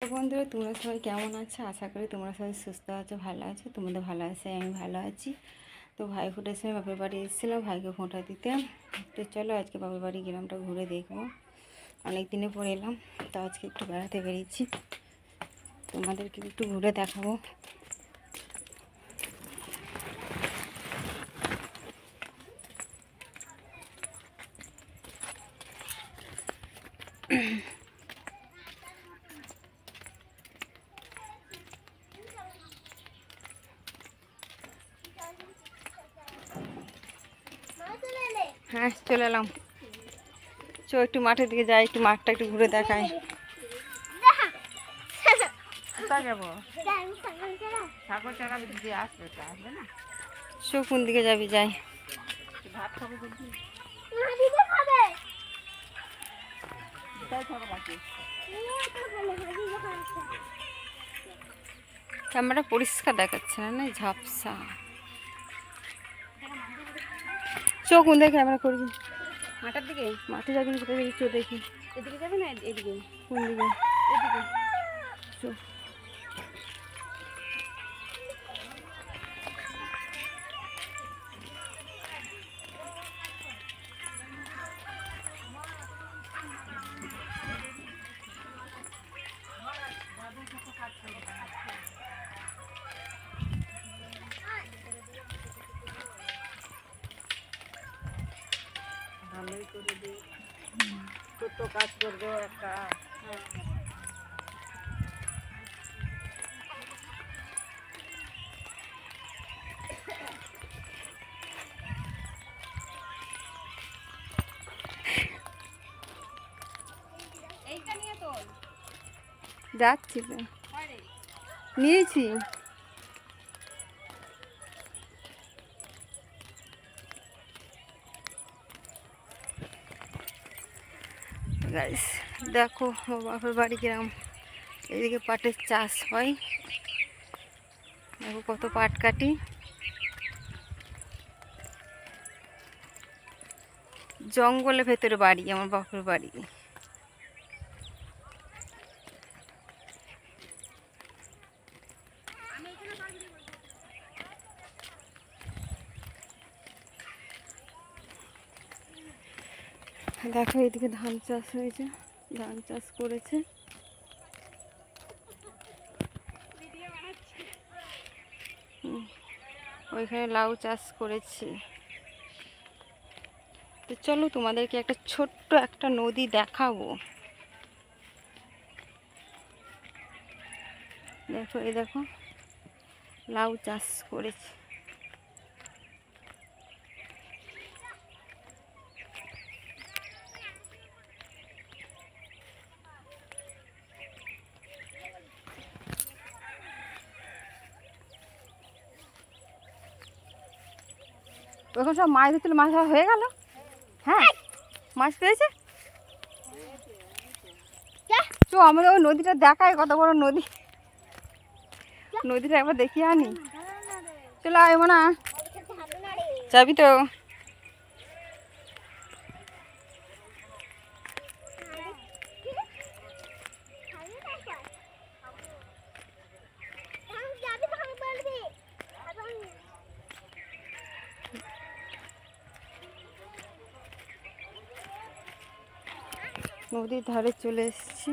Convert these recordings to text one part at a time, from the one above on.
তো বন্ধুরা, তোমরা সবাই কেমন আছো? আশা করি তোমরা সবাই সুস্থ আছো, ভালো আছো। তোমাদের ভালো আছে, আমি ভালো আছি। তো ভাই ফোটার সময় বাপের বাড়ি এসেছিলাম ভাইকে ফোঁটা দিতে। তো চলো আজকে বাপের বাড়ি গ্রামটা ঘুরে দেখবো। অনেক দিনে পরে এলাম, তো আজকে একটু বেড়াতে বেরিয়েছি, তোমাদেরকে একটু ঘুরে দেখাবো। হ্যাঁ, চলে এলাম। একটু মাঠের দিকে যাই, একটু মাঠটা একটু ঘুরে দেখাই। কোন দিকে যাবি? যাই। ক্যামেরা পরিষ্কার দেখাচ্ছে না, ঝাপসা। কোন দিকে ক্যামেরা করবি? মাঠের দিকে। মাঠে যাবি না? কোথায় যাবি? দেখি। এদিকে যাবে না এদিকে? কোন দিকে? এদিকে। ভালোই করে দিই, ছোট্ট কাজ করবো একটা। এইটা নিয়ে তোল। যাচ্ছি তো, নিয়েছি। গাইস দেখো, বাপের বাড়ি গ্রাম। এদিকে পাটের চাষ হয়, দেখো কত পাট কাটি। জঙ্গলের ভেতরে বাড়ি আমার বাপের বাড়ি। দেখো এদিকে ধান চাষ হয়েছে, ধান চাষ করেছে। ওইখানে লাউ চাষ করেছে। তো চলো তোমাদেরকে একটা ছোট্ট একটা নদী দেখাবো। দেখো, এই দেখো লাউ চাষ করেছে। এখন সব মাছ ধরছিল, মাছ ধরা হয়ে গেল। হ্যাঁ, মাছ পেয়েছে। আমাদের ওই নদীটা দেখায়, কত বড় নদী। নদীটা একবার দেখিয়ে আনি। চলো আয় না, যাবি তো? নদীর ধারে চলে এসেছি।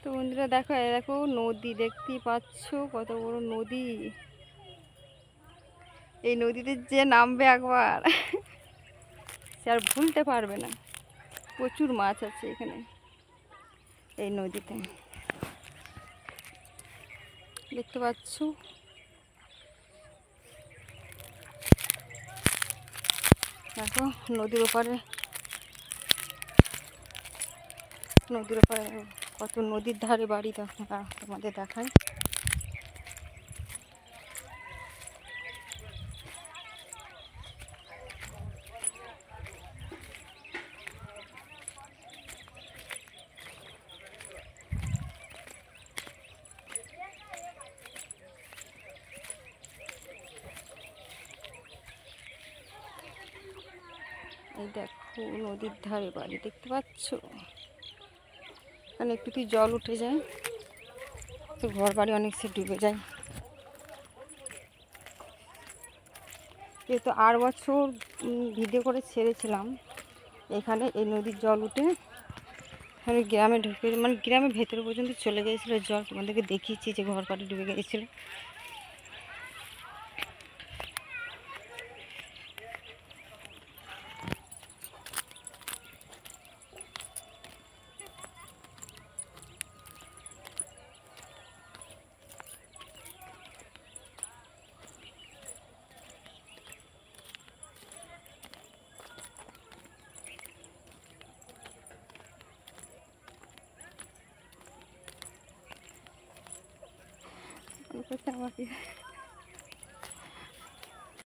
তো বন্ধুরা দেখো, দেখো নদী দেখতেই পাচ্ছ, কত বড় নদী। এই নদীতে যে নামবে একবার সে আর ভুলতে পারবে না। প্রচুর মাছ আছে এখানে এই নদীতে, দেখতে পাচ্ছ। দেখো নদীর ওপারে, নদীর ওপারে কত, নদীর ধারে বাড়ি। দেখো তোমাদের দেখায়। দেখো নদীর ধারে বাড়ি দেখতে পাচ্ছ, এখানে একটু কি জল উঠে যায় তো ঘর বাড়ি অনেক সে ডুবে যায়। যেহেতু 8 বছর ভিডিও করে ছেড়েছিলাম, এখানে এই নদীর জল উঠে এখানে গ্রামে ঢুকে, মানে গ্রামের ভেতরে পর্যন্ত চলে গিয়েছিলো জল। তোমাদেরকে দেখিয়েছি যে ঘর বাড়ি ডুবে গিয়েছিলো। আমাকে